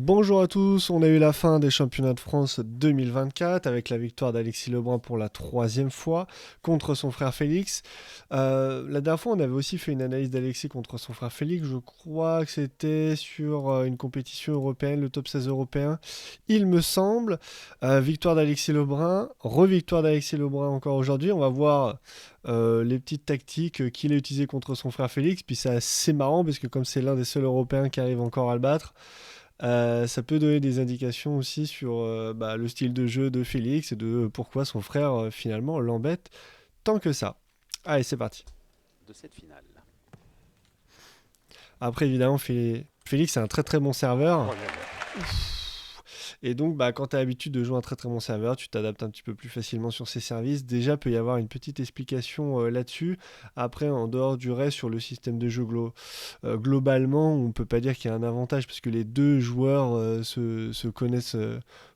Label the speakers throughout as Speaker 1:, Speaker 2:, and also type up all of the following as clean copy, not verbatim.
Speaker 1: Bonjour à tous, on a eu la fin des championnats de France 2024 avec la victoire d'Alexis Lebrun pour la troisième fois contre son frère Félix. La dernière fois, on avait aussi fait une analyse d'Alexis contre son frère Félix. Je crois que c'était sur une compétition européenne, le top 16 européen. Il me semble. Victoire d'Alexis Lebrun, revictoire d'Alexis Lebrun encore aujourd'hui. On va voir les petites tactiques qu'il a utilisées contre son frère Félix. Puis c'est assez marrant parce que comme c'est l'un des seuls Européens qui arrive encore à le battre, ça peut donner des indications aussi sur le style de jeu de Félix et de pourquoi son frère finalement l'embête tant que ça. Allez, c'est parti.
Speaker 2: De cette finale.
Speaker 1: Après, évidemment, Félix est un très très bon serveur. Et donc, quand tu as l'habitude de jouer un très très bon serveur, tu t'adaptes un petit peu plus facilement sur ses services. Déjà, peut y avoir une petite explication là-dessus. Après, en dehors du reste, sur le système de jeu globalement, on ne peut pas dire qu'il y a un avantage parce que les deux joueurs se connaissent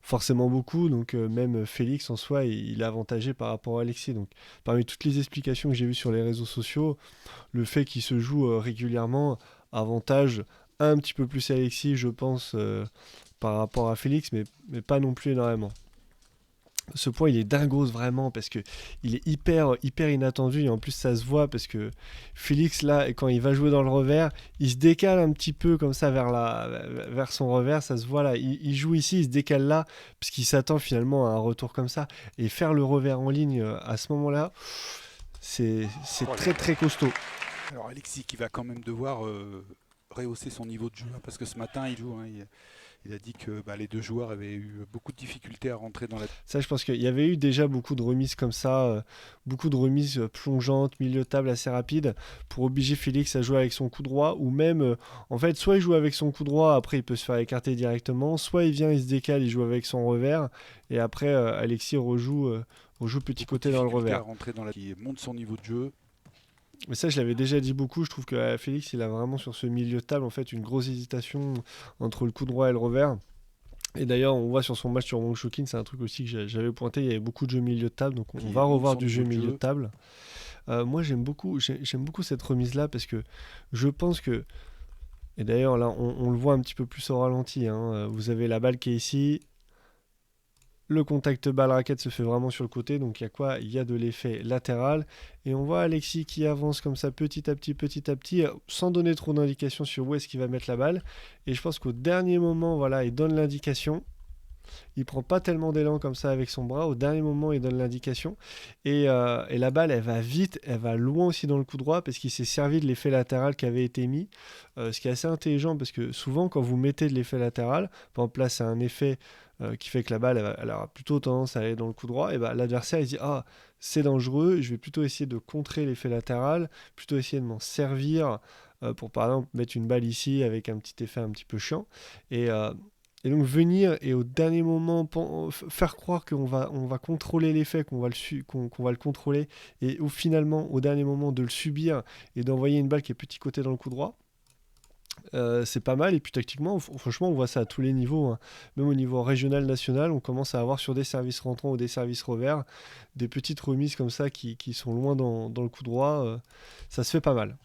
Speaker 1: forcément beaucoup. Donc, même Félix en soi, il est avantagé par rapport à Alexis. Donc, parmi toutes les explications que j'ai vues sur les réseaux sociaux, le fait qu'il se joue régulièrement, avantage un petit peu plus Alexis, je pense, par rapport à Félix, mais pas non plus énormément. Ce point, il est dingos vraiment parce que il est hyper inattendu et en plus ça se voit parce que Félix là, quand il va jouer dans le revers, il se décale un petit peu comme ça vers son revers, ça se voit là. Il joue ici, il se décale là parce qu'il s'attend finalement à un retour comme ça et faire le revers en ligne à ce moment-là, c'est très très costaud.
Speaker 3: Alors Alexis qui va quand même devoir rehausser son niveau de jeu parce que ce matin il joue. Il a dit que les deux joueurs avaient eu beaucoup de difficultés à rentrer dans la...
Speaker 1: Ça, je pense qu'il y avait eu déjà beaucoup de remises comme ça, beaucoup de remises plongeantes, milieu de table assez rapides, pour obliger Félix à jouer avec son coup droit, ou même, en fait, soit il joue avec son coup droit, après il peut se faire écarter directement, soit il vient, il se décale, il joue avec son revers, et après Alexis rejoue petit
Speaker 3: beaucoup de
Speaker 1: côté dans le
Speaker 3: difficultés à
Speaker 1: revers.
Speaker 3: rentrer dans la... qui monte son niveau de jeu.
Speaker 1: Mais ça, je l'avais déjà dit beaucoup, je trouve que Félix, il a vraiment sur ce milieu de table, en fait, une grosse hésitation entre le coup droit et le revers. Et d'ailleurs, on voit sur son match sur Wong Choo-kin, c'est un truc aussi que j'avais pointé, il y avait beaucoup de jeux milieu de table, donc on va revoir du jeu milieu de table. Moi, j'aime beaucoup cette remise-là parce que je pense que, et d'ailleurs là, on le voit un petit peu plus au ralenti, hein, vous avez la balle qui est ici, le contact balle-raquette se fait vraiment sur le côté, donc il y a quoi? Il y a de l'effet latéral, et on voit Alexis qui avance comme ça petit à petit, sans donner trop d'indications sur où est-ce qu'il va mettre la balle, et je pense qu'au dernier moment, voilà, il donne l'indication, il prend pas tellement d'élan comme ça avec son bras, au dernier moment il donne l'indication, et la balle elle va vite, elle va loin aussi dans le coup droit, parce qu'il s'est servi de l'effet latéral qui avait été mis, ce qui est assez intelligent, parce que souvent quand vous mettez de l'effet latéral, par exemple là c'est un effet qui fait que la balle elle aura plutôt tendance à aller dans le coup droit, et l'adversaire il dit c'est dangereux, je vais plutôt essayer de contrer l'effet latéral, plutôt essayer de m'en servir pour par exemple mettre une balle ici avec un petit effet un petit peu chiant, et donc venir et au dernier moment faire croire qu'on va contrôler l'effet, qu'on va le contrôler, et finalement au dernier moment de le subir et d'envoyer une balle qui est petit côté dans le coup droit, c'est pas mal. Et puis tactiquement, franchement, on voit ça à tous les niveaux, hein. Même au niveau régional, national, on commence à avoir sur des services rentrants ou des services revers des petites remises comme ça qui sont loin dans le coup droit. Ça se fait pas mal.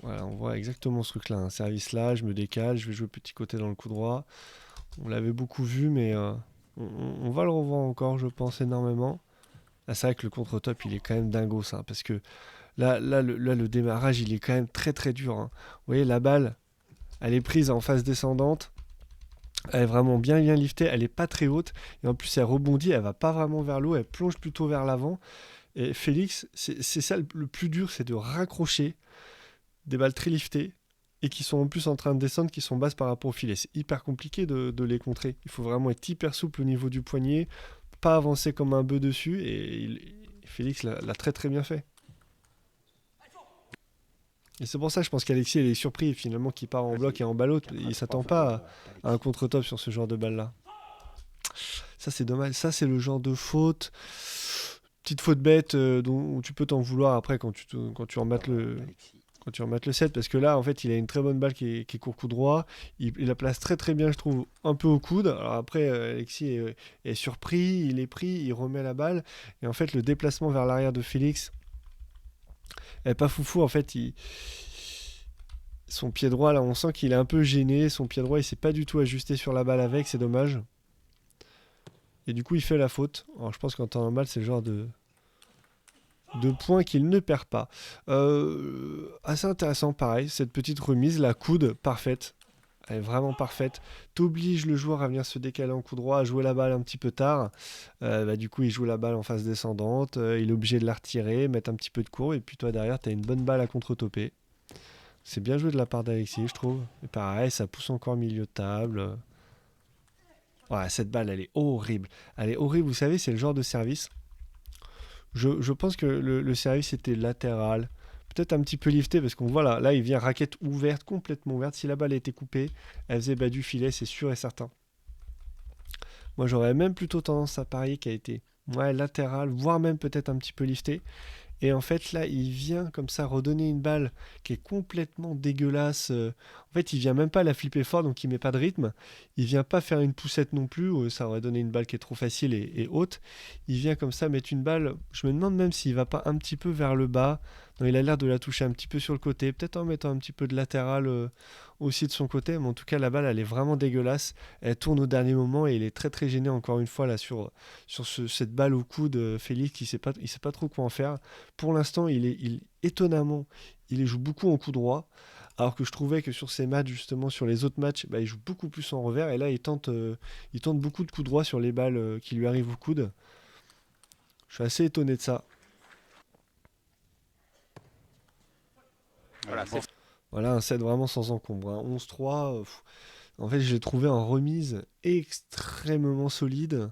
Speaker 1: Voilà, on voit exactement ce truc-là. Un service là, je me décale, je vais jouer petit côté dans le coup droit. On l'avait beaucoup vu, mais on va le revoir encore, je pense, énormément. Là, c'est vrai que le contre-top, il est quand même dingo, ça. Parce que le démarrage, il est quand même très très dur, hein. Vous voyez, la balle, elle est prise en phase descendante. Elle est vraiment bien liftée, elle est pas très haute. Et en plus, elle rebondit, elle va pas vraiment vers l'eau, elle plonge plutôt vers l'avant. Et Félix, c'est ça le plus dur, c'est de raccrocher des balles très liftées et qui sont en plus en train de descendre, qui sont basses par rapport au filet. C'est hyper compliqué de les contrer. Il faut vraiment être hyper souple au niveau du poignet, pas avancer comme un bœuf dessus, et Félix l'a très très bien fait. Et c'est pour ça, je pense qu'Alexis il est surpris finalement qu'il part en bloc et en balle haute. Il s'attend pas à un contre-top sur ce genre de balle-là. Ça c'est dommage. Ça c'est le genre de faute, petite faute bête dont tu peux t'en vouloir après quand tu remates le set, parce que là en fait il a une très bonne balle qui est court coup droit, il la place très très bien, je trouve, un peu au coude. Alors après Alexis est surpris, il est pris, il remet la balle, et en fait le déplacement vers l'arrière de Félix Elle est pas foufou, en fait, son pied droit, là, on sent qu'il est un peu gêné. Son pied droit, il s'est pas du tout ajusté sur la balle avec, c'est dommage. Et du coup, il fait la faute. Alors, je pense qu'en temps normal, c'est le genre de points qu'il ne perd pas. Assez intéressant, pareil, cette petite remise, la coude, parfaite. Elle est vraiment parfaite. T'obliges le joueur à venir se décaler en coup droit, à jouer la balle un petit peu tard. Du coup, il joue la balle en phase descendante. Il est obligé de la retirer, mettre un petit peu de courbe. Et puis toi, derrière, tu as une bonne balle à contre-toper. C'est bien joué de la part d'Alexis, je trouve. Et pareil, ça pousse encore milieu de table. Ouais, cette balle, elle est horrible. Elle est horrible, vous savez, c'est le genre de service. Je pense que le service était latéral. Peut-être un petit peu lifté parce qu'on voit là, il vient raquette ouverte, complètement ouverte. Si la balle était coupée, elle faisait bas du filet, c'est sûr et certain. Moi, j'aurais même plutôt tendance à parier qu'elle a été latéral, voire même peut-être un petit peu lifté. Et en fait, là, il vient comme ça redonner une balle qui est complètement dégueulasse. En fait, il vient même pas la flipper fort, donc il met pas de rythme. Il vient pas faire une poussette non plus, ça aurait donné une balle qui est trop facile et haute. Il vient comme ça mettre une balle. Je me demande même s'il va pas un petit peu vers le bas. Non, il a l'air de la toucher un petit peu sur le côté, peut-être en mettant un petit peu de latéral aussi de son côté. Mais en tout cas, la balle, elle est vraiment dégueulasse. Elle tourne au dernier moment et il est très très gêné encore une fois là sur cette balle au coude. Félix, il sait pas trop quoi en faire. Pour l'instant, étonnamment, il les joue beaucoup en coup droit, alors que je trouvais que sur ces matchs, justement, sur les autres matchs, il joue beaucoup plus en revers, et là, il tente beaucoup de coups droits sur les balles qui lui arrivent au coude. Je suis assez étonné de ça. Voilà, un set vraiment sans encombre. 11-3, en fait, j'ai trouvé en remise extrêmement solide.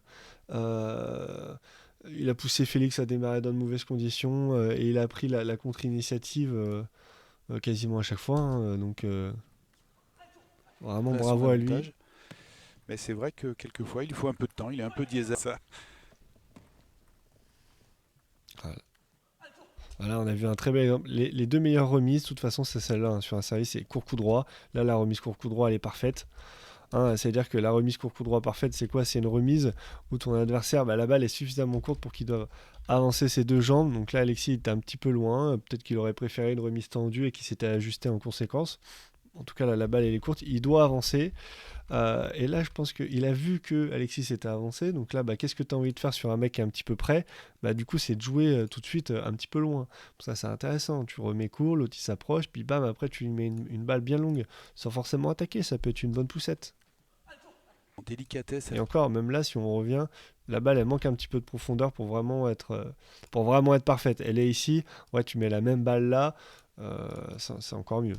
Speaker 1: Il a poussé Félix à démarrer dans de mauvaises conditions et il a pris la contre-initiative quasiment à chaque fois. Donc, vraiment bravo à lui.
Speaker 3: Mais c'est vrai que quelquefois, il lui faut un peu de temps. Il est un peu diesel. Ça.
Speaker 1: Voilà, on a vu un très bel exemple. Les deux meilleures remises, de toute façon, c'est celle-là. Sur un service, c'est court coup droit. Là, la remise court coup droit, elle est parfaite. C'est-à-dire que la remise court coup droit parfaite, c'est quoi? C'est une remise où ton adversaire, la balle est suffisamment courte pour qu'il doive avancer ses deux jambes. Donc là, Alexis était un petit peu loin. Peut-être qu'il aurait préféré une remise tendue et qu'il s'était ajusté en conséquence. En tout cas, là, la balle, elle est courte. Il doit avancer. Et là, je pense qu'il a vu que Alexis s'était avancé. Donc là, qu'est-ce que tu as envie de faire sur un mec qui est un petit peu près? Du coup, c'est de jouer tout de suite un petit peu loin. Ça, c'est intéressant. Tu remets court, l'autre il s'approche, puis bam, après, tu lui mets une balle bien longue sans forcément attaquer. Ça peut être une bonne poussette.
Speaker 3: En délicatesse.
Speaker 1: Et encore, même là, si on revient, la balle, elle manque un petit peu de profondeur pour vraiment être parfaite. Elle est ici. Ouais, tu mets la même balle là, c'est encore mieux.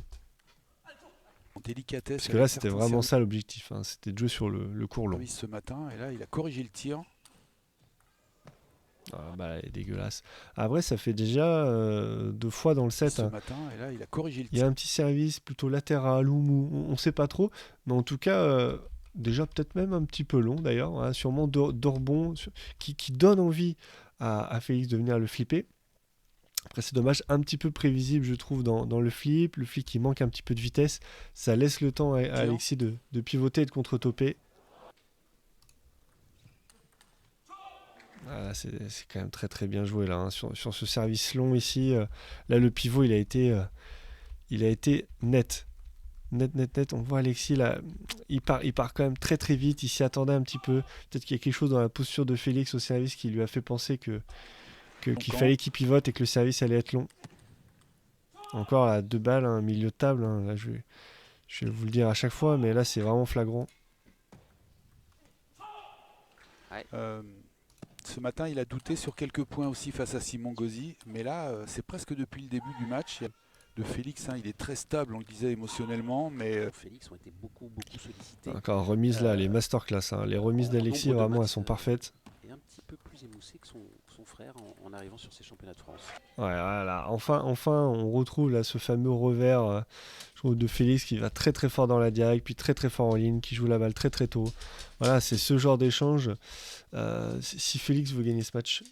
Speaker 3: En délicatesse.
Speaker 1: Parce que là, c'était vraiment ça l'objectif. C'était de jouer sur le court long.
Speaker 3: Ce matin, et là, il a corrigé le tir.
Speaker 1: Elle est dégueulasse. Après, ça fait déjà 2 fois dans le set.
Speaker 3: Ce matin, et là, il a corrigé le tir.
Speaker 1: Il y a un petit service plutôt latéral ou mou, on ne sait pas trop. Mais en tout cas, déjà peut-être même un petit peu long d'ailleurs. Sûrement de rebond qui donne envie à Félix de venir le flipper. Après, c'est dommage, un petit peu prévisible, je trouve, dans le flip. Le flip qui manque un petit peu de vitesse. Ça laisse le temps à Alexis de pivoter et de contre-toper. C'est quand même très très bien joué là. Sur ce service long ici. Là, le pivot, il a été net. Net. On voit Alexis là. Il part quand même très très vite. Il s'y attendait un petit peu. Peut-être qu'il y a quelque chose dans la posture de Félix au service qui lui a fait penser qu'il fallait qu'il pivote et que le service allait être long. Encore à 2 balles, un milieu de table. Là, je vais vous le dire à chaque fois, mais là c'est vraiment flagrant.
Speaker 3: Ce matin, il a douté sur quelques points aussi face à Simon Gauzy, mais là, c'est presque depuis le début du match. De Félix, il est très stable, on le disait émotionnellement, mais
Speaker 2: Félix ont été beaucoup sollicités.
Speaker 1: Encore remise là, les masterclass. Les remises d'Alexis, vraiment, elles sont parfaites.
Speaker 2: Et un petit peu plus émoussé que son frère en arrivant sur ces championnats de France.
Speaker 1: Ouais, voilà. Enfin, on retrouve là ce fameux revers de Félix qui va très très fort dans la direct, puis très très fort en ligne, qui joue la balle très très tôt. Voilà, c'est ce genre d'échange. Si Félix veut gagner ce match,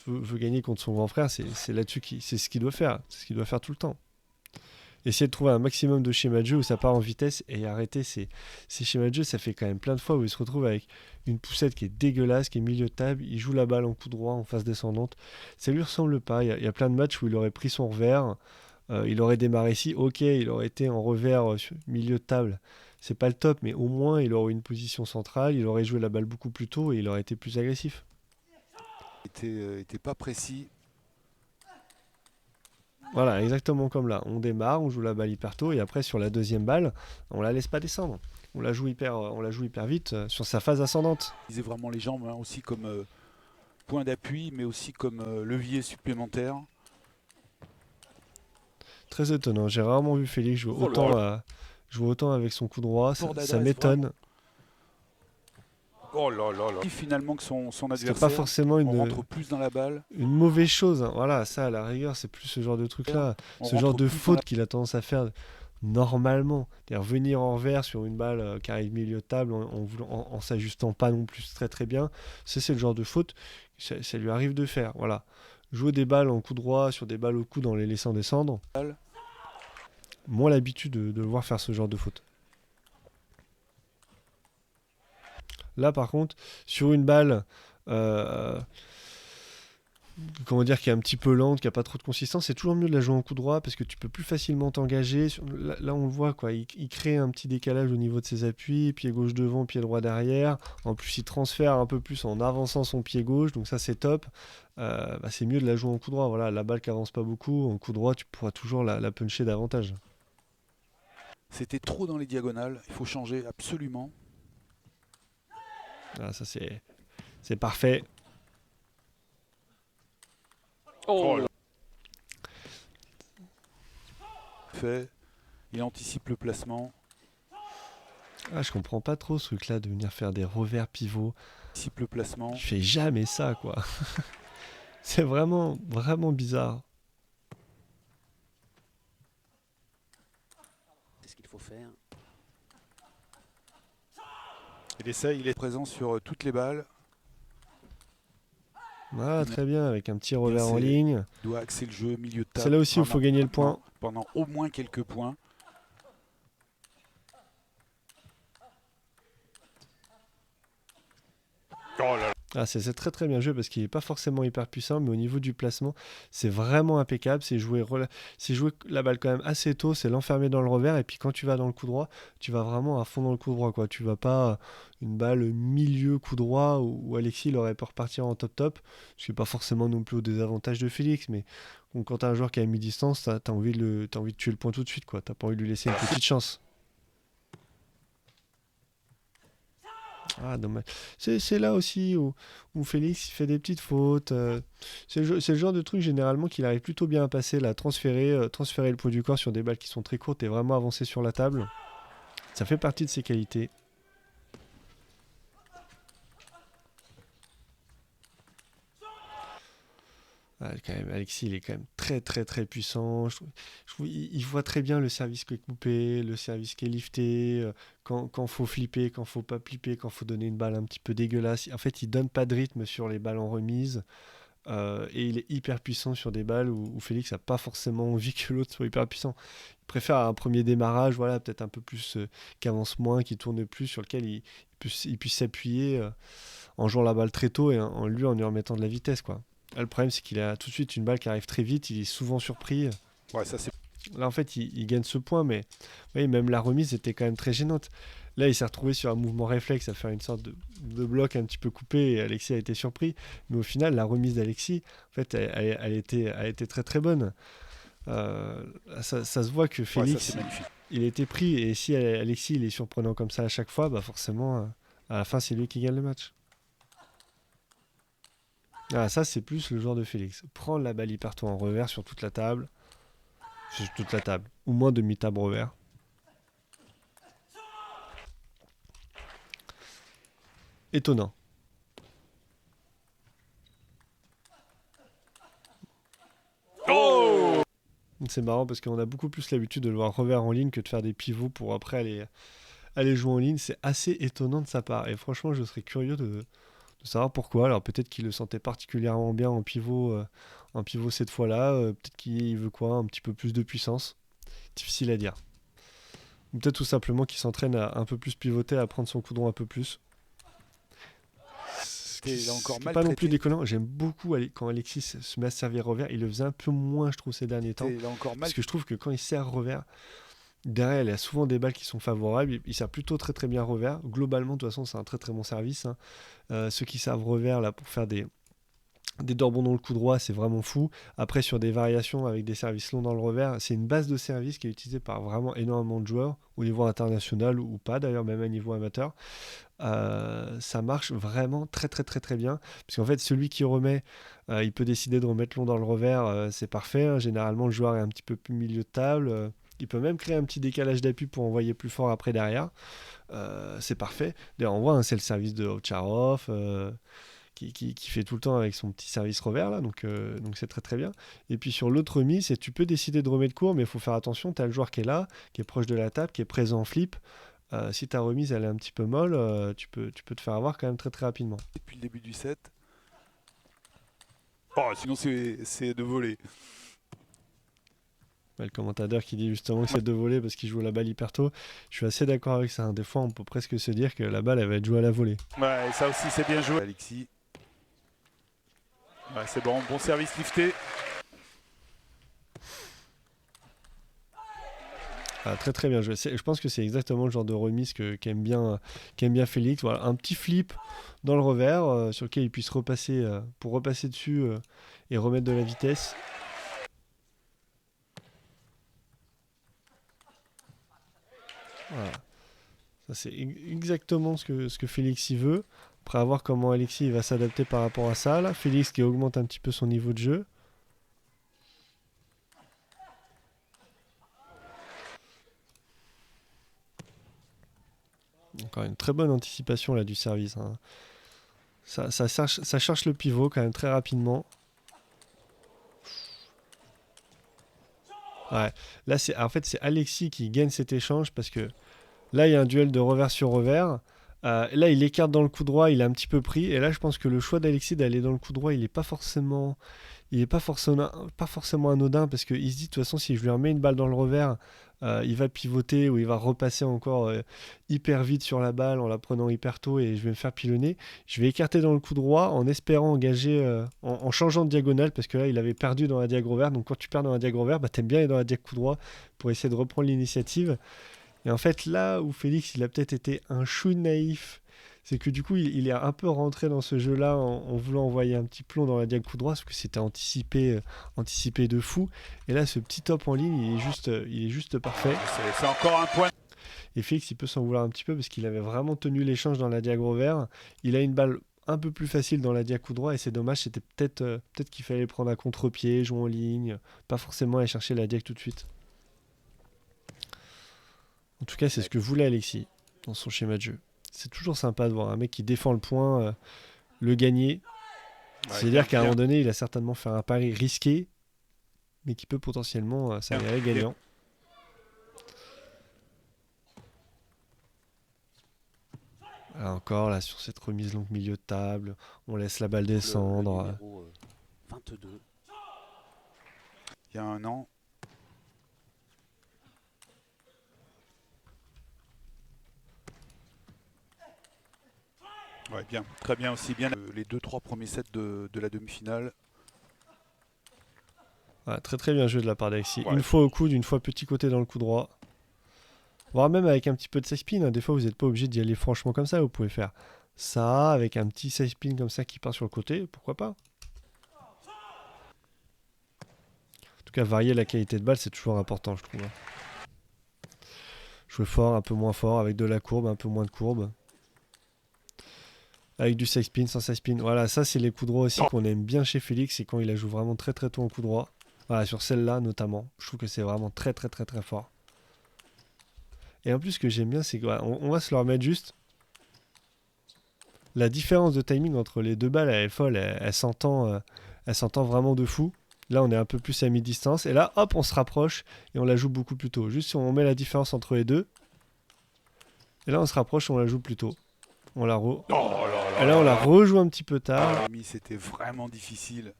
Speaker 1: veut gagner contre son grand frère, c'est là-dessus c'est ce qu'il doit faire. C'est ce qu'il doit faire tout le temps. essayer de trouver un maximum de schémas de jeu où ça part en vitesse et arrêter ces schémas de jeu. Ça fait quand même plein de fois où il se retrouve avec une poussette qui est dégueulasse, qui est milieu de table, il joue la balle en coup droit, en phase descendante. Ça lui ressemble pas. Il y a plein de matchs où il aurait pris son revers, il aurait démarré ici, ok, il aurait été en revers milieu de table. C'est pas le top, mais au moins il aurait eu une position centrale, il aurait joué la balle beaucoup plus tôt et il aurait été plus agressif.
Speaker 3: Était pas précis.
Speaker 1: Voilà, exactement comme là. On démarre, on joue la balle hyper tôt et après sur la deuxième balle, on la laisse pas descendre. On la joue hyper vite sur sa phase ascendante.
Speaker 3: Utiliser vraiment les jambes aussi comme point d'appui, mais aussi comme levier supplémentaire.
Speaker 1: Très étonnant. J'ai rarement vu Félix jouer autant avec son coup droit. Ça m'étonne.
Speaker 3: Oh là là là. Finalement que son adversaire,
Speaker 1: c'est pas forcément
Speaker 3: on rentre plus dans la balle.
Speaker 1: Une mauvaise chose. Hein. Voilà, ça à la rigueur, c'est plus ce genre de truc-là. Ce genre de faute qu'il a tendance à faire normalement. C'est-à-dire venir en revers sur une balle qui arrive milieu de table en s'ajustant pas non plus très très bien. C'est le genre de faute que ça lui arrive de faire. Voilà. Jouer des balles en coup droit sur des balles au coude en les laissant descendre. Moins l'habitude de le voir faire ce genre de faute. Là, par contre, sur une balle comment dire, qui est un petit peu lente, qui n'a pas trop de consistance, c'est toujours mieux de la jouer en coup droit parce que tu peux plus facilement t'engager. Là, on le voit, quoi. Il crée un petit décalage au niveau de ses appuis, pied gauche devant, pied droit derrière. En plus, il transfère un peu plus en avançant son pied gauche, donc ça, c'est top. C'est mieux de la jouer en coup droit. Voilà, la balle qui avance pas beaucoup, en coup droit, tu pourras toujours la puncher davantage.
Speaker 3: C'était trop dans les diagonales, il faut changer absolument.
Speaker 1: Ah, ça, c'est parfait.
Speaker 3: Oh là. Fait, il anticipe le placement.
Speaker 1: Ah, je comprends pas trop ce truc-là de venir faire des revers pivots.
Speaker 3: Anticipe le placement.
Speaker 1: Je fais jamais ça, quoi. C'est vraiment, vraiment bizarre.
Speaker 2: C'est ce qu'il faut faire.
Speaker 3: Il est présent sur toutes les balles.
Speaker 1: Ah, très bien, avec un petit revers en ligne.
Speaker 3: Il doit axer le jeu milieu de table.
Speaker 1: C'est là aussi où il faut gagner le point.
Speaker 3: Pendant au moins quelques points. Oh là là.
Speaker 1: Ah, c'est très très bien joué parce qu'il n'est pas forcément hyper puissant, mais au niveau du placement, c'est vraiment impeccable. C'est jouer la balle quand même assez tôt, c'est l'enfermer dans le revers, et puis quand tu vas dans le coup droit, tu vas vraiment à fond dans le coup droit, quoi. Tu vas pas une balle milieu coup droit où Alexis il aurait pu repartir en top, ce qui n'est pas forcément non plus au désavantage de Félix, mais quand tu as un joueur qui a mi-distance, tu as envie de tuer le point tout de suite, quoi. Tu n'as pas envie de lui laisser une petite chance. Ah, dommage. C'est là aussi où Félix il fait des petites fautes. C'est le genre de truc généralement qu'il arrive plutôt bien à passer, là, transférer le poids du corps sur des balles qui sont très courtes et vraiment avancer sur la table. Ça fait partie de ses qualités. Ah, quand même, Alexis, il est quand même très très très puissant. Je trouve il voit très bien le service qui est coupé, le service qui est lifté, quand faut flipper, quand faut pas flipper, quand faut donner une balle un petit peu dégueulasse. En fait, il donne pas de rythme sur les balles en remise. Et il est hyper puissant sur des balles où Félix n'a pas forcément envie que l'autre soit hyper puissant. Il préfère un premier démarrage, voilà, peut-être un peu plus qui avance moins, qui tourne plus, sur lequel il puisse s'appuyer en jouant la balle très tôt et en lui remettant de la vitesse, quoi. Là, le problème, c'est qu'il a tout de suite une balle qui arrive très vite, il est souvent surpris.
Speaker 3: Ouais, ça c'est...
Speaker 1: Là, en fait, il gagne ce point, mais oui, même la remise était quand même très gênante. Là, il s'est retrouvé sur un mouvement réflexe à faire une sorte de bloc un petit peu coupé et Alexis a été surpris. Mais au final, la remise d'Alexis, en fait, elle a été très très bonne. Ça se voit que Félix, il a été pris. Et si Alexis il est surprenant comme ça à chaque fois, bah forcément, à la fin, c'est lui qui gagne le match. Ah, ça, c'est plus le genre de Félix. Prendre la balle hyper tôt en revers sur toute la table. Sur toute la table. Ou moins demi-table revers. Étonnant.
Speaker 3: Oh!
Speaker 1: C'est marrant parce qu'on a beaucoup plus l'habitude de le voir revers en ligne que de faire des pivots pour après aller jouer en ligne. C'est assez étonnant de sa part. Et franchement, je serais curieux de savoir pourquoi. Alors peut-être qu'il le sentait particulièrement bien en pivot cette fois-là. Peut-être qu'il veut quoi, un petit peu plus de puissance. Difficile à dire. Ou peut-être tout simplement qu'il s'entraîne à un peu plus pivoter, à prendre son coup droit un peu plus.
Speaker 3: Il a encore mal
Speaker 1: pas non
Speaker 3: traité.
Speaker 1: plus déconnant. J'aime beaucoup quand Alexis se met à servir revers. Il le faisait un peu moins, je trouve, ces derniers temps.
Speaker 3: Il a encore mal.
Speaker 1: Parce que je trouve que quand il sert revers, derrière, il y a souvent des balles qui sont favorables. Il sert plutôt très très bien revers. Globalement, de toute façon, c'est un très très bon service. Hein. Ceux qui servent revers là, pour faire des dorbons dans le coup droit, c'est vraiment fou. Après, sur des variations avec des services longs dans le revers, c'est une base de service qui est utilisée par vraiment énormément de joueurs, au niveau international ou pas d'ailleurs, même à niveau amateur. Ça marche vraiment très très très très bien. Parce qu'en fait, celui qui remet, il peut décider de remettre long dans le revers, c'est parfait. Hein. Généralement, le joueur est un petit peu plus milieu de table. Il peut même créer un petit décalage d'appui pour envoyer plus fort après derrière. C'est parfait. D'ailleurs, on voit, hein, c'est le service de Ovtcharov. Qui fait tout le temps avec son petit service revers là, donc c'est très très bien. Et puis sur l'autre remise, tu peux décider de remettre court, mais il faut faire attention, tu as le joueur qui est là, qui est proche de la table, qui est présent en flip. Si ta remise elle est un petit peu molle, tu peux te faire avoir quand même très très rapidement.
Speaker 3: Depuis le début du set. Oh, sinon c'est de voler.
Speaker 1: Le commentateur qui dit justement que c'est de voler parce qu'il joue la balle hyper tôt, je suis assez d'accord avec ça. Hein. Des fois, on peut presque se dire que la balle elle va être jouée à la volée.
Speaker 3: Ouais, ça aussi c'est bien joué. Alexis. Ouais, c'est bon, bon service lifté.
Speaker 1: Très très bien joué. Je pense que c'est exactement le genre de remise qu'aime bien Félix. Voilà, un petit flip dans le revers sur lequel il puisse repasser pour repasser dessus et remettre de la vitesse. Voilà. Ça c'est exactement ce que Félix y veut. Après, à voir comment Alexis va s'adapter par rapport à ça. Là. Félix qui augmente un petit peu son niveau de jeu. Encore une très bonne anticipation là du service. Hein. Ça cherche le pivot quand même très rapidement. Ouais. Là, en fait, c'est Alexis qui gagne cet échange parce que là, il y a un duel de revers sur revers. Là, il écarte dans le coup droit, il a un petit peu pris. Et là, je pense que le choix d'Alexis d'aller dans le coup droit, il n'est pas forcément anodin parce qu'il se dit de toute façon, si je lui remets une balle dans le revers, il va pivoter ou il va repasser encore hyper vite sur la balle en la prenant hyper tôt et je vais me faire pilonner. Je vais écarter dans le coup droit en espérant engager, en changeant de diagonale parce que là, il avait perdu dans la diag revers. Donc, quand tu perds dans la diag revers, t'aimes bien aller dans la diag coup droit pour essayer de reprendre l'initiative. Et en fait, là où Félix, il a peut-être été un chou naïf, c'est que du coup, il est un peu rentré dans ce jeu-là en voulant envoyer un petit plomb dans la diag coup droit, parce que c'était anticipé de fou. Et là, ce petit top en ligne, il est juste parfait.
Speaker 3: C'est encore un point.
Speaker 1: Et Félix, il peut s'en vouloir un petit peu, parce qu'il avait vraiment tenu l'échange dans la diag revers. Il a une balle un peu plus facile dans la diag coup droit, et c'est dommage, c'était peut-être qu'il fallait prendre à contre-pied, jouer en ligne, pas forcément aller chercher la diag tout de suite. En tout cas, c'est ce que voulait Alexis dans son schéma de jeu. C'est toujours sympa de voir un mec qui défend le point, le gagner. Ouais, c'est-à-dire qu'à un moment donné, il a certainement fait un pari risqué, mais qui peut potentiellement s'avérer gagnant. Alors encore, là, sur cette remise longue milieu de table, on laisse la balle descendre.
Speaker 2: Le numéro 22.
Speaker 3: Il y a un an. Ouais, bien, très bien aussi, bien les 2-3 premiers sets de la demi-finale.
Speaker 1: Ouais, très très bien joué de la part d'Alexis.
Speaker 3: Ouais.
Speaker 1: Une fois au coude, une fois petit côté dans le coup droit. Voire même avec un petit peu de side spin. Hein. Des fois, vous n'êtes pas obligé d'y aller franchement comme ça. Vous pouvez faire ça avec un petit side spin comme ça qui part sur le côté. Pourquoi pas? En tout cas, varier la qualité de balle, c'est toujours important, je trouve. Jouer fort, un peu moins fort, avec de la courbe, un peu moins de courbe. Avec du side spin, sans side spin. Voilà, ça c'est les coups droits aussi qu'on aime bien chez Félix, c'est quand il la joue vraiment très très tôt en coup droit. Voilà, sur celle-là notamment. Je trouve que c'est vraiment très très très très fort. Et en plus, ce que j'aime bien, c'est qu'on va se le remettre juste. La différence de timing entre les deux balles, elle est folle. Elle s'entend vraiment de fou. Là, on est un peu plus à mi-distance. Et là, hop, on se rapproche et on la joue beaucoup plus tôt. Juste si on met la différence entre les deux. Et là, on se rapproche et on la joue plus tôt. On la et là, on la rejoue un petit peu tard.
Speaker 3: C'était vraiment difficile.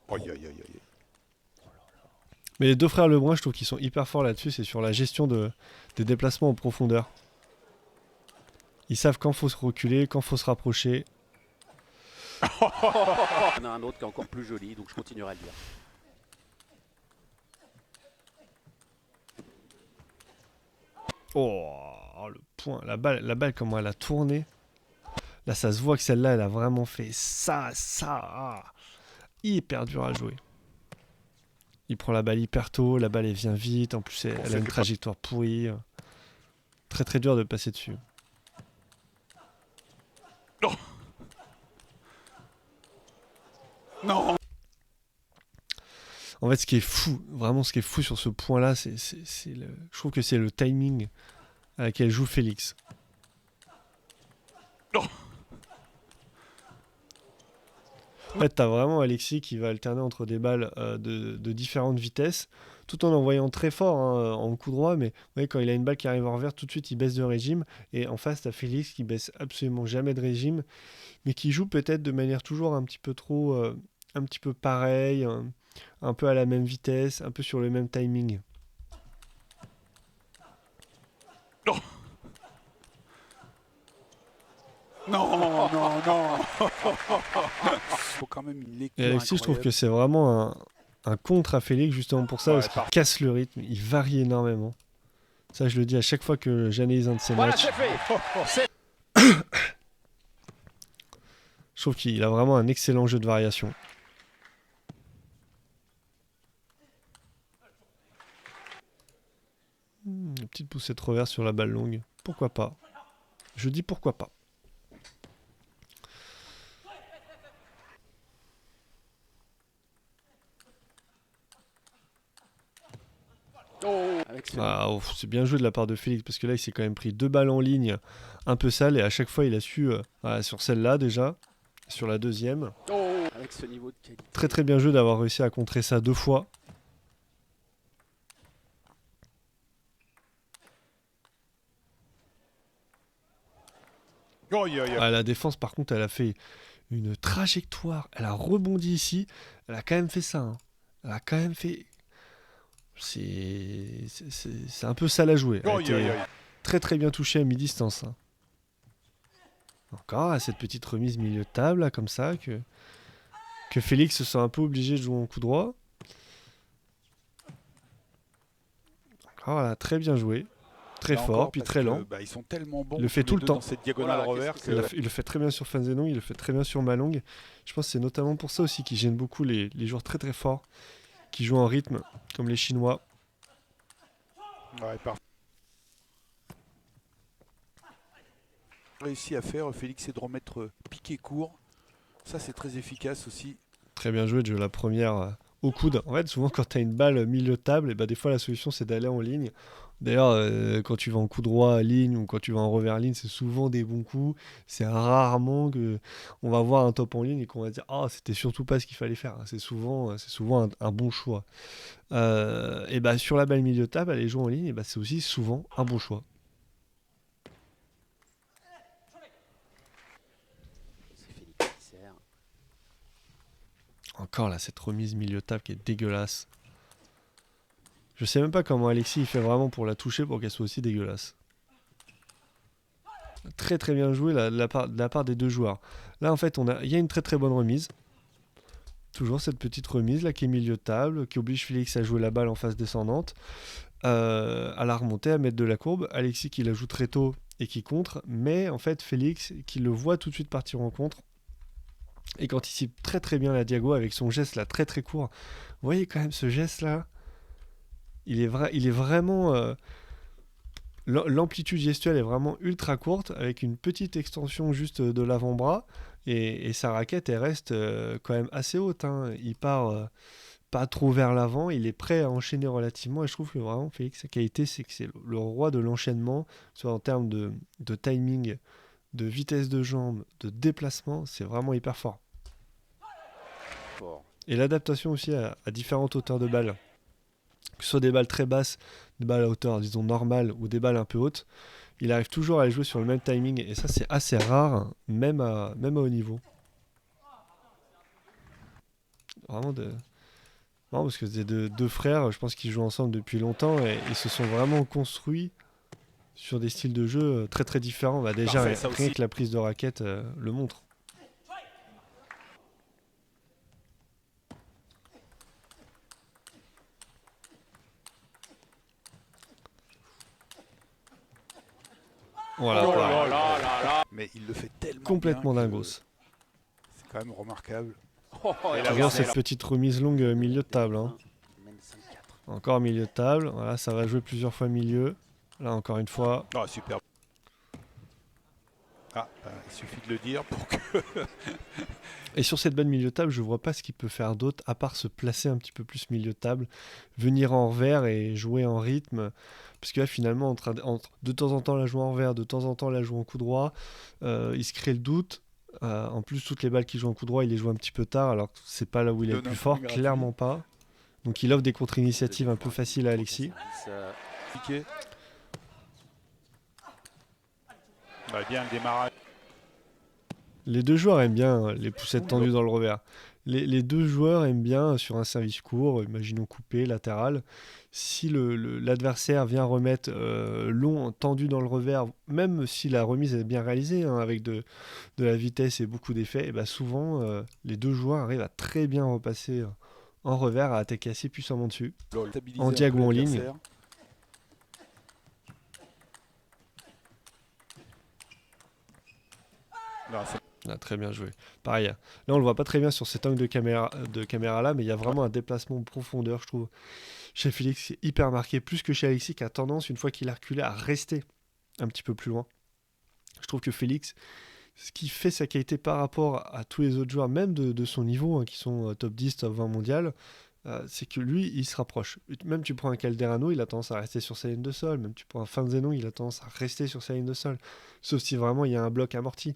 Speaker 3: Aïe, aïe, aïe, aïe.
Speaker 1: Mais les deux frères Lebrun, je trouve qu'ils sont hyper forts là-dessus, c'est sur la gestion des déplacements en profondeur. Ils savent quand faut se reculer, quand faut se rapprocher.
Speaker 2: Il y en a un autre qui est encore plus joli, donc je continuerai à le dire.
Speaker 1: Oh, le point, la balle comment elle a tourné. Là, ça se voit que celle-là, elle a vraiment fait ça. Hyper dur à jouer. Il prend la balle hyper tôt, la balle elle vient vite, en plus elle a une trajectoire pourrie. Très très dur de passer dessus.
Speaker 3: Non. Non.
Speaker 1: En fait, ce qui est fou, vraiment ce qui est fou sur ce point-là, je trouve que c'est le timing à laquelle joue Félix.
Speaker 3: Non.
Speaker 1: En fait, t'as vraiment Alexis qui va alterner entre des balles de différentes vitesses, tout en envoyant très fort hein, en coup droit, mais ouais, quand il a une balle qui arrive en revers, tout de suite il baisse de régime, et en face t'as Félix qui baisse absolument jamais de régime, mais qui joue peut-être de manière toujours un petit peu trop, un petit peu pareil, un peu à la même vitesse, un peu sur le même timing.
Speaker 3: Non. Non. Faut quand même une lecture.
Speaker 1: Et Alexis, je trouve que c'est vraiment un contre à Félix, justement pour ça,
Speaker 3: Ouais,
Speaker 1: parce qu'il casse le rythme, il varie énormément. Ça, je le dis à chaque fois que j'analyse un de ses matchs. Je trouve qu'il a vraiment un excellent jeu de variation. Une petite poussette reverse sur la balle longue. Pourquoi pas? Je dis pourquoi pas. Ah, c'est bien joué de la part de Félix parce que là il s'est quand même pris 2 balles en ligne un peu sales et à chaque fois il a su sur celle-là déjà, sur la deuxième.
Speaker 2: Avec ce niveau de qualité.
Speaker 1: Très très bien joué d'avoir réussi à contrer ça 2 fois. La défense par contre elle a fait une trajectoire, elle a rebondi ici, elle a quand même fait ça. Hein. Elle a quand même fait... C'est un peu sale à jouer. Elle a été très très bien touchée à mi-distance. Hein. Encore cette petite remise milieu de table là, comme ça que Félix se sent un peu obligé de jouer en coup droit. Encore là, très bien joué. Très fort, puis très lent.
Speaker 3: Ils sont tellement bons.
Speaker 1: Il le fait tout le temps.
Speaker 3: Dans cette diagonale reverse.
Speaker 1: Il le fait très bien sur Fanzenon, il le fait très bien sur Malong. Je pense que c'est notamment pour ça aussi qu'il gêne beaucoup les joueurs très très forts qui jouent en rythme, comme les Chinois.
Speaker 3: Ouais, parfait. Réussi à faire, Félix, c'est de remettre piqué court. Ça, c'est très efficace aussi.
Speaker 1: Très bien joué de jouer la première au coude. En fait, souvent, quand tu as une balle milieu de table, et bah, des fois, la solution, c'est d'aller en ligne. D'ailleurs, quand tu vas en coup droit ligne ou quand tu vas en revers ligne, c'est souvent des bons coups. C'est rarement que on va voir un top en ligne et qu'on va dire ah c'était surtout pas ce qu'il fallait faire. C'est souvent un bon choix. Et bah sur la balle milieu de table, aller jouer en ligne, et bah, c'est aussi souvent un bon choix.
Speaker 2: C'est Félix qui sert.
Speaker 1: Encore là cette remise milieu de table qui est dégueulasse. Je sais même pas comment Alexis il fait vraiment pour la toucher pour qu'elle soit aussi dégueulasse. Très très bien joué de la part des deux joueurs. Là en fait il y a une très très bonne remise. Toujours cette petite remise là qui est milieu de table, qui oblige Félix à jouer la balle en phase descendante, à la remonter, à mettre de la courbe. Alexis qui la joue très tôt et qui contre, mais en fait Félix qui le voit tout de suite partir en contre. Et qui anticipe très très bien la diago avec son geste là très très court. Vous voyez quand même ce geste là. Il est vraiment... l'amplitude gestuelle est vraiment ultra courte, avec une petite extension juste de l'avant-bras, et sa raquette, elle reste quand même assez haute. Hein. Il part pas trop vers l'avant, il est prêt à enchaîner relativement, et je trouve que vraiment, Félix, sa qualité, c'est que c'est le roi de l'enchaînement, soit en termes de timing, de vitesse de jambe, de déplacement, c'est vraiment hyper fort. Et l'adaptation aussi à différentes hauteurs de balles. Que ce soit des balles très basses, des balles à hauteur, disons, normale, ou des balles un peu hautes, il arrive toujours à les jouer sur le même timing, et ça, c'est assez rare, même à haut niveau. Vraiment marrant parce que c'est deux frères, je pense qu'ils jouent ensemble depuis longtemps et ils se sont vraiment construits sur des styles de jeu très très différents. Bah, déjà,
Speaker 3: Parfait, ça
Speaker 1: rien
Speaker 3: aussi.
Speaker 1: que la prise de raquette le montre. Voilà,
Speaker 2: Oh
Speaker 1: pareil.
Speaker 2: là là là là.
Speaker 3: Mais il le fait tellement
Speaker 1: Complètement
Speaker 3: bien que
Speaker 1: dingos.
Speaker 3: c'est quand même remarquable.
Speaker 2: Oh,
Speaker 3: Et
Speaker 2: et
Speaker 3: là,
Speaker 1: Regarde
Speaker 3: c'est
Speaker 1: cette petite remise longue milieu de table. Hein.
Speaker 2: Il mène 5-4.
Speaker 1: Encore milieu de table. Voilà, ça va jouer plusieurs fois milieu. Là, encore une fois.
Speaker 3: Ah, super. Ah, il suffit de le dire pour que...
Speaker 1: Et sur cette bonne milieu de table, je vois pas ce qu'il peut faire d'autre à part se placer un petit peu plus milieu de table, venir en revers et jouer en rythme. Parce que là, finalement, entre de temps en temps la jouer en revers, de temps en temps la jouer en coup droit, il se crée le doute. En plus, toutes les balles qu'il joue en coup droit, il les joue un petit peu tard, alors que c'est pas là où il est le
Speaker 3: Donne un
Speaker 1: plus
Speaker 3: point
Speaker 1: fort,
Speaker 3: gratuit.
Speaker 1: clairement pas. Donc il offre des contre-initiatives un peu faciles à Alexis.
Speaker 3: Piqué. Ouais, bien le démarrage.
Speaker 1: Les deux joueurs aiment bien les poussettes tendues dans le revers. Les deux joueurs aiment bien sur un service court, imaginons coupé, latéral. Si l'adversaire vient remettre long, tendu dans le revers, même si la remise est bien réalisée, hein, avec de la vitesse et beaucoup d'effets, et ben souvent les deux joueurs arrivent à très bien repasser en revers, à attaquer assez puissamment dessus.
Speaker 3: Stabiliser
Speaker 1: En
Speaker 3: un
Speaker 1: diagonale,
Speaker 3: peu
Speaker 1: en ligne.
Speaker 3: l'adversaire. Non, c'est-
Speaker 1: Ah, très bien joué. Pareil, là on le voit pas très bien sur cet angle de caméra là, mais il y a vraiment un déplacement de profondeur, je trouve. Chez Félix, c'est hyper marqué, plus que chez Alexis, qui a tendance, une fois qu'il a reculé, à rester un petit peu plus loin. Je trouve que Félix, ce qui fait sa qualité par rapport à tous les autres joueurs, même de son niveau, hein, qui sont top 10, top 20 mondial, c'est que lui, il se rapproche. Même tu prends un Calderano, il a tendance à rester sur sa ligne de sol. Même tu prends un Fanzeno, il a tendance à rester sur sa ligne de sol. Sauf si vraiment il y a un bloc amorti.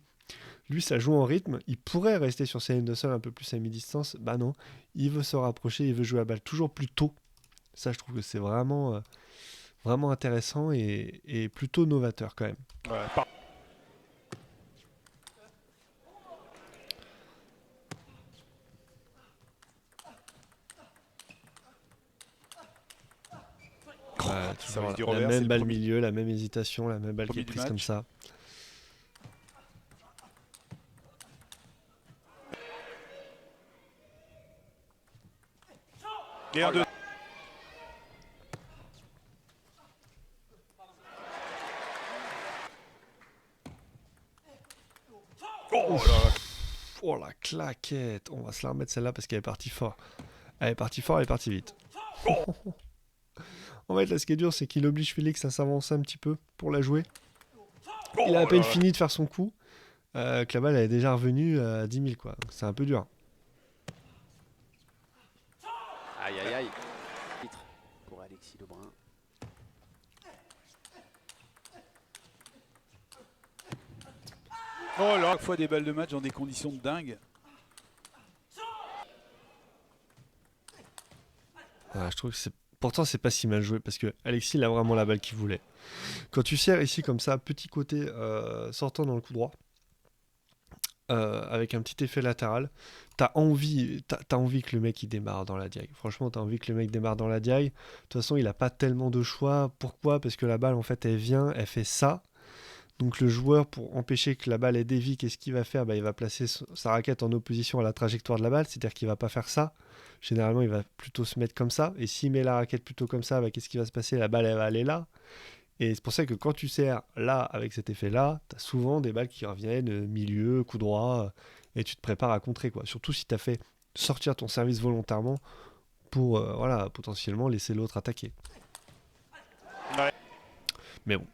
Speaker 1: Lui, ça joue en rythme. Il pourrait rester sur sa ligne de sol un peu plus à mi-distance. Bah non, il veut se rapprocher, il veut jouer la balle toujours plus tôt. Ça, je trouve que c'est vraiment, vraiment intéressant et plutôt novateur quand même.
Speaker 3: ouais,
Speaker 1: Toujours
Speaker 3: Service du
Speaker 1: la
Speaker 3: revers, c'est
Speaker 1: même
Speaker 3: le
Speaker 1: balle
Speaker 3: premier-
Speaker 1: milieu, la même hésitation, la même balle qui
Speaker 3: premier
Speaker 1: est
Speaker 3: du
Speaker 1: prise comme
Speaker 3: match.
Speaker 1: ça.
Speaker 3: Et un, deux. Oh là là.
Speaker 1: Oh la claquette. On va se la remettre celle-là parce qu'elle est partie fort. Elle est partie fort, elle est partie vite. En fait, là, ce qui est dur, c'est qu'il oblige Félix à s'avancer un petit peu pour la jouer. Il a à
Speaker 3: Oh
Speaker 1: peine
Speaker 3: là là.
Speaker 1: fini de faire son coup, que la balle elle est déjà revenue à 10 000, quoi. Donc c'est un peu dur.
Speaker 2: Aïe aïe aïe. Titre pour Alexis Lebrun.
Speaker 3: Oh là, chaque fois des balles de match dans des conditions de dingue.
Speaker 1: Je trouve que c'est... Pourtant, c'est pas si mal joué parce que Alexis, il a vraiment la balle qu'il voulait. Quand tu serres ici comme ça, petit côté sortant dans le coup droit, avec un petit effet latéral, t'as envie que le mec il démarre dans la diague. Franchement, t'as envie que le mec démarre dans la diague. De toute façon, il a pas tellement de choix. Pourquoi ? Parce que la balle, en fait, elle vient, elle fait ça. Donc le joueur, pour empêcher que la balle elle dévie, qu'est-ce qu'il va faire ? Il va placer sa raquette en opposition à la trajectoire de la balle, c'est-à-dire qu'il va pas faire ça. Généralement, il va plutôt se mettre comme ça. Et s'il met la raquette plutôt comme ça, qu'est-ce qui va se passer ? La balle, elle va aller là. Et c'est pour ça que quand tu sers là, avec cet effet-là, tu as souvent des balles qui reviennent milieu, coup droit, et tu te prépares à contrer, quoi. Surtout si tu as fait sortir ton service volontairement pour voilà, potentiellement laisser l'autre attaquer.
Speaker 3: Ouais.
Speaker 1: Mais bon,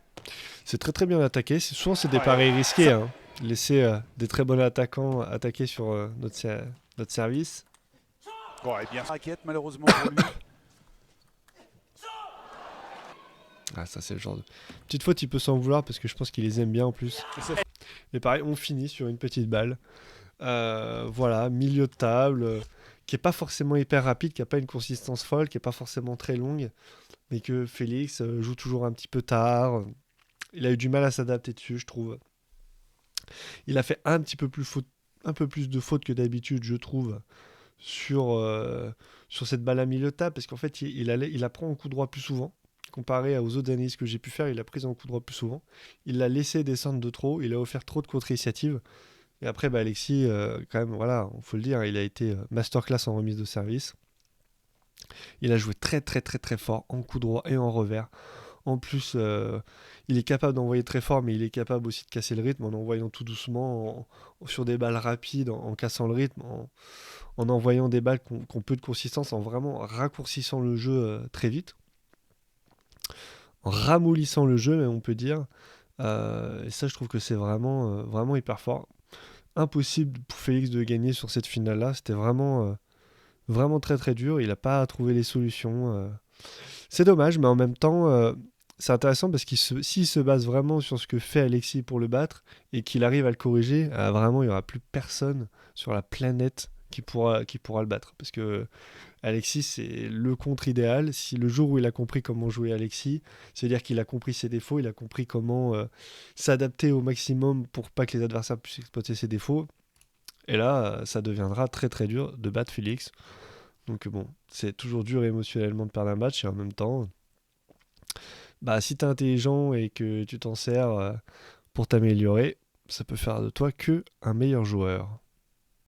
Speaker 1: c'est très très bien attaqué. Souvent, c'est des
Speaker 3: Ouais,
Speaker 1: paris risqués. Hein. Laisser des très bons attaquants attaquer sur notre service.
Speaker 3: Bon, et bien raquette malheureusement pour lui.
Speaker 1: Ah, ça, c'est le genre de petite faute, il peut s'en vouloir parce que je pense qu'il les aime bien en plus. Et pareil, on finit sur une petite balle. Voilà, milieu de table, qui est pas forcément hyper rapide, qui a pas une consistance folle, qui est pas forcément très longue, mais que Félix joue toujours un petit peu tard. Il a eu du mal à s'adapter dessus, je trouve. Il a fait un petit peu plus un peu plus de fautes que d'habitude, je trouve, sur cette balle à milieu de table, parce qu'en fait, il la prend en coup droit plus souvent. Comparé aux autres analyses que j'ai pu faire, il a pris en coup droit plus souvent. Il l'a laissé descendre de trop, il a offert trop de contre-initiatives. Et après, Alexis, quand même, voilà, il faut le dire, il a été masterclass en remise de service. Il a joué très très très très fort en coup droit et en revers. En plus, il est capable d'envoyer très fort, mais il est capable aussi de casser le rythme en envoyant tout doucement, sur des balles rapides, en cassant le rythme, en envoyant des balles qui ont peu de consistance, en vraiment raccourcissant le jeu très vite, en ramollissant le jeu, même on peut dire. Et ça, je trouve que c'est vraiment hyper fort. Impossible pour Félix de gagner sur cette finale-là. C'était vraiment très très dur. Il n'a pas trouvé les solutions. C'est dommage, mais en même temps, c'est intéressant parce s'il se base vraiment sur ce que fait Alexis pour le battre et qu'il arrive à le corriger, vraiment, il n'y aura plus personne sur la planète qui pourra le battre. Parce que Alexis, c'est le contre idéal. Si le jour où il a compris comment jouer Alexis, c'est-à-dire qu'il a compris ses défauts, il a compris comment s'adapter au maximum pour pas que les adversaires puissent exploiter ses défauts. Et là, ça deviendra très très dur de battre Félix. Donc bon, c'est toujours dur émotionnellement de perdre un match et en même temps, si t'es intelligent et que tu t'en sers pour t'améliorer, ça peut faire de toi que un meilleur joueur.